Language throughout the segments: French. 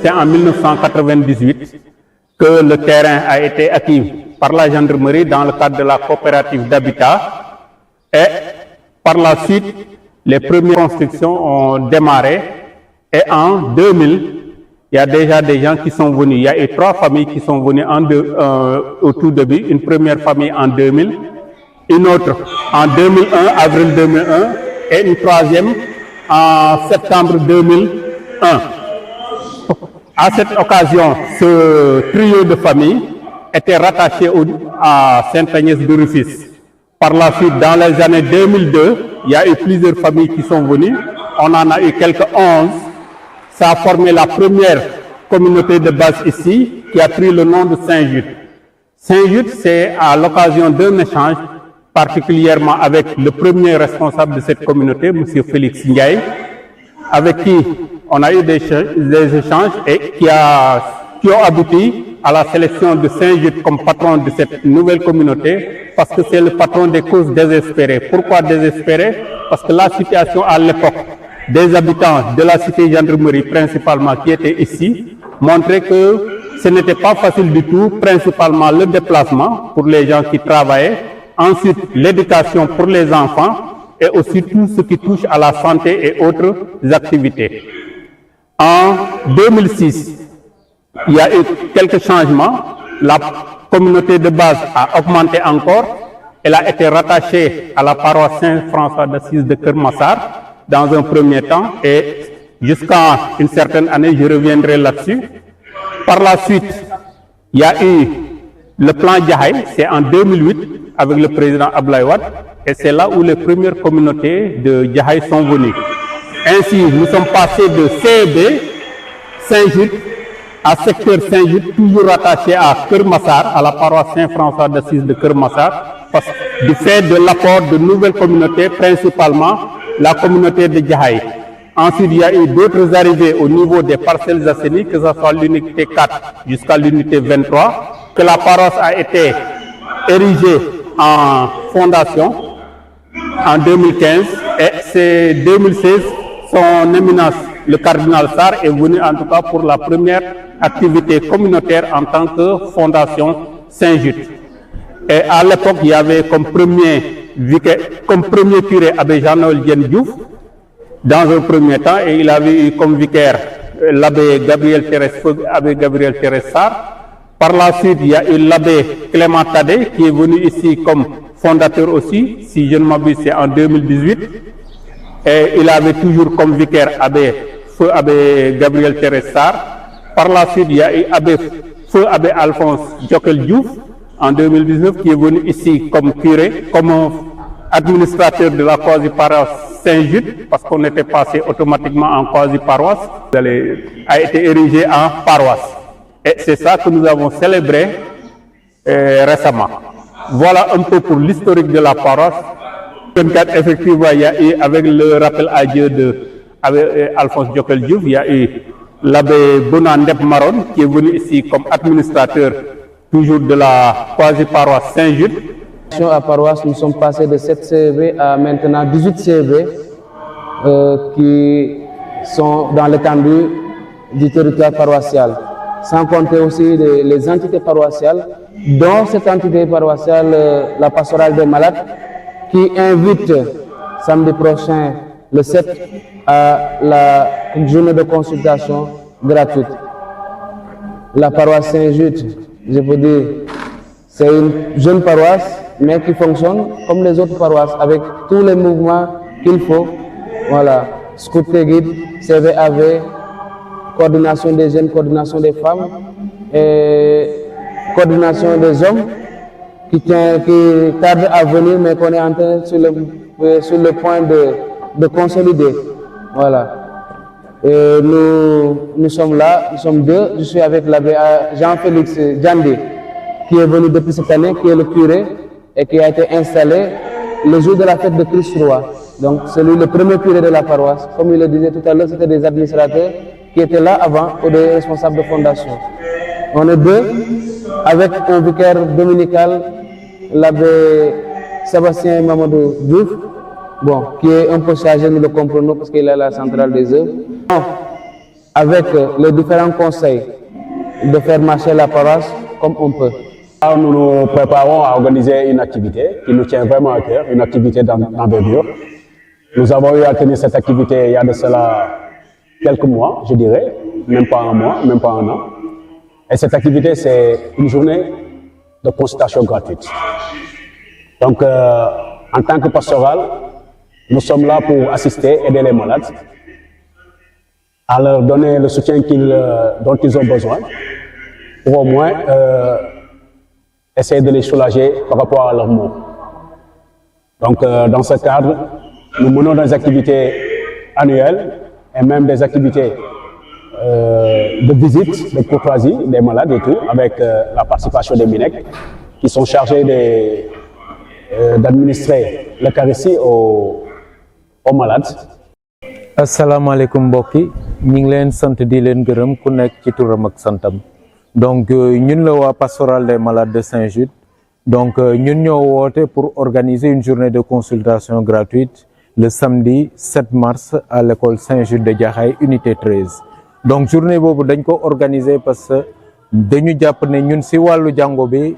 c'est en 1998 que le terrain a été acquis par la gendarmerie dans le cadre de la coopérative d'habitat et par la suite, les premières constructions ont démarré et en 2000, il y a déjà des gens qui sont venus. Il y a eu 3 familles qui sont venues au tout début. Une première famille en 2000, une autre en 2001, avril 2001, et une troisième en septembre 2001. À cette occasion, ce trio de familles était rattaché à Sainte-Agnès de Rufisque. Par la suite, dans les années 2002, il y a eu plusieurs familles qui sont venues. On en a eu quelques 11. Ça a formé la première communauté de base ici, qui a pris le nom de Saint-Jude. Saint-Jude, c'est à l'occasion d'un échange, particulièrement avec le premier responsable de cette communauté, M. Félix Ndiaye, avec qui on a eu des échanges et qui ont abouti à la sélection de Saint-Jude comme patron de cette nouvelle communauté, parce que c'est le patron des causes désespérées. Pourquoi désespérées? Parce que la situation à l'époque des habitants de la cité gendarmerie principalement qui étaient ici montrait que ce n'était pas facile du tout, principalement le déplacement pour les gens qui travaillaient, ensuite l'éducation pour les enfants et aussi tout ce qui touche à la santé et autres activités. En 2006, il y a eu quelques changements. La communauté de base a augmenté encore. Elle a été rattachée à la paroisse Saint-François d'Assise de Kermassar dans un premier temps et jusqu'à une certaine année, je reviendrai là-dessus. Par la suite, il y a eu le plan Djahaï, c'est en 2008 avec le président Abdoulaye Wade et c'est là où les premières communautés de Djahaï sont venues. Ainsi, nous sommes passés de CEB, Saint-Jude, à secteur Saint-Jude, toujours rattaché à Kermassar, à la paroisse Saint-François d'Assise de Kermassar, parce que du fait de l'apport de nouvelles communautés, principalement la communauté de Djahaï. Ensuite, il y a eu d'autres arrivées au niveau des parcelles assainies, que ce soit l'unité 4 jusqu'à l'unité 23, que la paroisse a été érigée en fondation en 2015 et c'est 2016, son éminence, le cardinal Sarr, est venu en tout cas pour la première activité communautaire en tant que fondation Saint-Jude. Et à l'époque, il y avait comme premier curé Abbé Jean-Noël Diène Diouf, dans un premier temps, et il avait eu comme vicaire l'abbé Gabriel Thérèse Sarr. Par la suite, il y a eu l'abbé Clément Tadé, qui est venu ici comme fondateur aussi, si je ne m'abuse, c'est en 2018. Et il avait toujours comme vicaire feu abbé Gabriel Thérèse Sarr. Par la suite, il y a eu feu abbé Alphonse Diokel Diouf, en 2019, qui est venu ici comme curé, comme administrateur de la quasi-paroisse Saint-Jude, parce qu'on était passé automatiquement en quasi-paroisse, a été érigé en paroisse. Et c'est ça que nous avons célébré récemment. Voilà un peu pour l'historique de la paroisse. 24, effectivement, il y a eu, avec le rappel à Dieu Alphonse Diokel Diouf, il y a eu l'abbé Bonandep Maron, qui est venu ici comme administrateur toujours de la quasi-paroisse Saint-Jude. À paroisse, nous sommes passés de 7 CEV à maintenant 18 CEV qui sont dans l'étendue du territoire paroissial. Sans compter aussi les entités paroissiales, dont cette entité paroissiale, la pastorale des malades, qui invite samedi prochain, le 7, à la journée de consultation gratuite. La paroisse Saint-Jude, je peux dire, c'est une jeune paroisse, mais qui fonctionne comme les autres paroisses, avec tous les mouvements qu'il faut. Voilà, scout et guide, CVAV, coordination des jeunes, coordination des femmes, et coordination des hommes, qui tarde à venir, mais qu'on est en train sur le point de consolider. Voilà. Et nous sommes là, nous sommes deux. Je suis avec l'abbé Jean-Félix Djandé, qui est venu depuis cette année, qui est le curé et qui a été installé le jour de la fête de Christ Roi. Donc c'est lui le premier curé de la paroisse. Comme il le disait tout à l'heure, c'était des administrateurs qui étaient là avant ou des responsables de fondation. On est deux, avec un vicaire dominical, l'abbé Sébastien Mamadou Diouf, bon, qui est un peu chargé, nous le comprenons, parce qu'il est à la centrale des œuvres. avec les différents conseils, de faire marcher la paroisse comme on peut. Nous nous préparons à organiser une activité qui nous tient vraiment à cœur, une activité d'envergure. Nous avons eu à tenir cette activité il y a de cela quelques mois, je dirais, même pas un mois, même pas un an. Et cette activité, c'est une journée de consultation gratuite. Donc, en tant que pastoral, nous sommes là pour assister, aider les malades, à leur donner le soutien dont ils ont besoin, pour au moins essayer de les soulager par rapport à leurs maux. Donc, dans ce cadre, nous menons des activités annuelles et même des activités de visite, de courtoisie des malades et tout, avec la participation des MINEC, qui sont chargés d'administrer l'Eucharistie aux malades. Assalamu alaikum mbokki ñi ngi leen sant di leen gërëm ku nekk ci turam ak santam donc ñun la waa pastoral des malades de Saint-Jude donc ñun ñoo woote pour organiser une journée de consultation gratuite le samedi 7 mars à l'école Saint-Jude de Jaxaay unité 13 donc journée boobu dañ ko organiser parce que dañu jàpp ne ñun si wàllu jàngo bi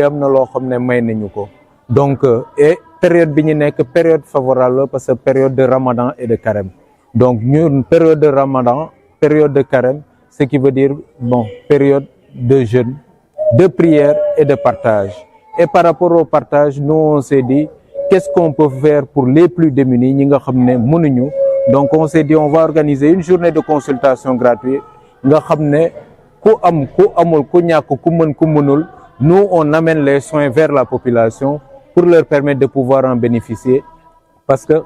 am na loo xam ne may nañu ko donc et période bi ñu nekk période favorable parce que période de Ramadan et de Carême. Donc, une période de Ramadan, période de Carême, ce qui veut dire, période de jeûne, de prière et de partage. Et par rapport au partage, nous, on s'est dit, qu'est-ce qu'on peut faire pour les plus démunis, donc, on s'est dit, on va organiser une journée de consultation gratuite. Nous, on amène les soins vers la population pour leur permettre de pouvoir en bénéficier. Parce que,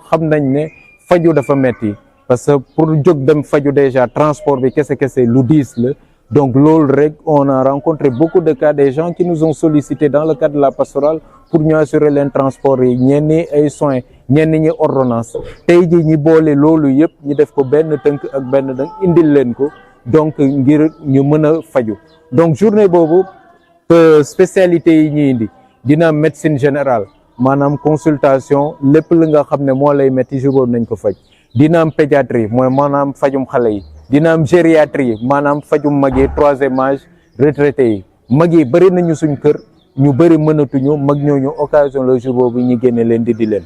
faju dafa metti parce que pour jóg dem faju déjà transport bi kese lu diis la donc loolu rek on a rencontré beaucoup de cas des gens qui nous ont sollicité dans le cadre de la pastorale pour ñu assurer leen transport yi ñenn ñi ay soins ñenn ñi ordonnance tey ji ñi boole loolu yëpp ñu def ko benn tënk ak benn dënk indil leen ko donc ngir ñu mën a faju donc journée boobu spécialité yi ñuy indi dina médecine générale maanaam consultation lépp li nga xam ne moo lay métti jour boobu nañ ko faj dina am pédiatrie mooy maanaam fajum xale yi dina am gériatrie maanaam fajum mag yi troisième âge retraité yi mag yi bëri nañu suñ kër ñu bëri mënatuñu mag ñooñu occasion le jour boobu ñu génne leen di leen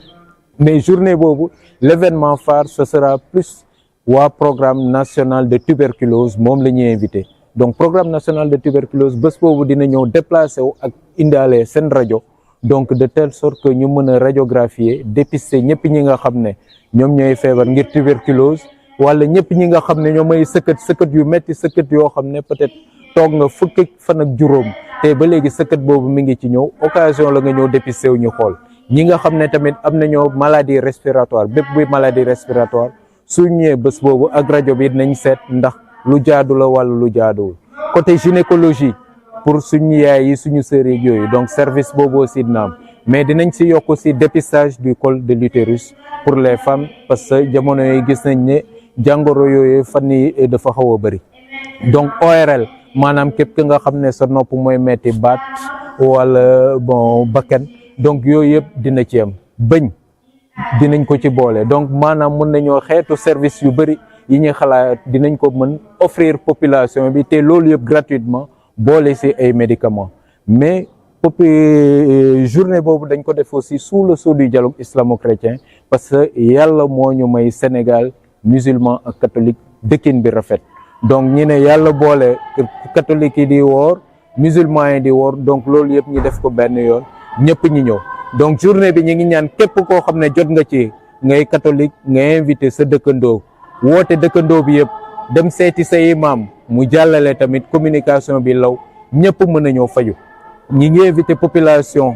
mais journée boobu l'événement phare ce sera plus waa programme national de tuberculose moom la ñuy invité donc programme national de tuberculose bés boobu dina ñëw déplacé wu ak indaale seen rajo donc de telle sorte que ñu mën a radiographier dépister ñëpp ñi nga xam ne ñoom ñooy feebar ngir tuberculose wala ñëpp ñi nga xam ne ñoom ay sëkkat yu metti sëkkat yoo xam ne peut-être toog nga fukki fan ak juróom te ba léegi sëkkat boobu mi ngi ci ñëw occasion la nga ñëw dépister wu ñu xool ñi nga xam ne tamit am nañoo maladie respiratoire bépp buy maladie respiratoire su ñëwee bés boobu ak rajo bi nañ seet ndax lu jaadu la wala lu jaaduwul côté gynécologie pour suñu yaay yi suñu sœur yi yooyu donc service boobu aussi dina am mais dinañ si yokk aussi dépistage du col de l'utérus pour les femmes parce que jamono yi gis nañ ne jàngoro yooyu fan yi dafa xaw a bëri donc ORL maanaam képp ki nga xam ne sa nopp mooy metti baat wala bakkan donc yooyu yëpp dina ci am bëñ dinañ ko ci boole donc maanaam mën nañoo xeetu service yu bëri yi ñuy xalaat dinañ ko mën offrir population bi te loolu yëpp gratuitement boole ci ay médicaments mais journée boobu dañ ko def aussi sous le sceau du dialogue islamo-chrétien parce que yàlla moo ñu may Sénégal musulman ak catholique dëkkin bi rafet donc ñi ne yàlla boole catholique yi di woor musulman yi di woor donc loolu yëpp ñu def ko benn yoon ñëpp ñi ñëw donc journée bi ñu ngi ñaan képp koo xam ne jot nga ci ngay catholique nga invité sa dëkkandoo woote dëkkandoo bi yëpp dem seeti sa imam mu jàllale tamit communication bi law ñëpp mën a ñëw faju ñi ngi invité population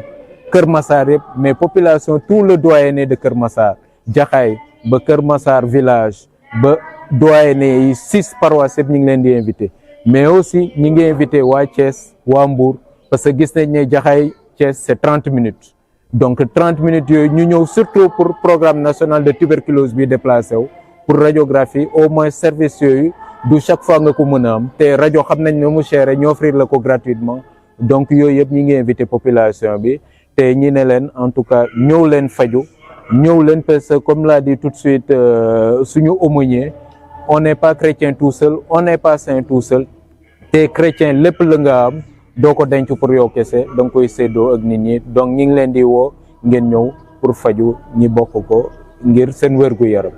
Kër Massar yëpp mais population tout le doyenné de Kër Massar Jaxaay ba Kër Massar village ba doyenné yi 6 paroisses yëpp ñu ngi leen di invité mais aussi ñi ngi invité waa Thiès waa Mbour parce que gis nañ ne Jaxaay Thiès c'est 30 minutes donc 30 minutes yooyu ñu ñëw surtout pour programme national de tuberculose bi déplacé wu pour radiographie au moins service yooyu du chaque fois nga ko mën a am te rajo xam nañ ne mu cher ñu offrir la ko gratuitement donc yooyu yëpp ñi ngi invité population bi te ñi ne leen en tout cas ñëw leen faju ñëw leen parce que comme l'a dit tout de suite suñu aumônier on n'est pas chrétien tout seul, on n'est pas saint tout seul. Te chrétien lépp la nga am doo ko denc pour yow kese da nga koy séddoo ak nit ñi donc ñi ngi leen di woo ngeen ñëw pour faju ñi bokk ko ngir seen wér gu yaram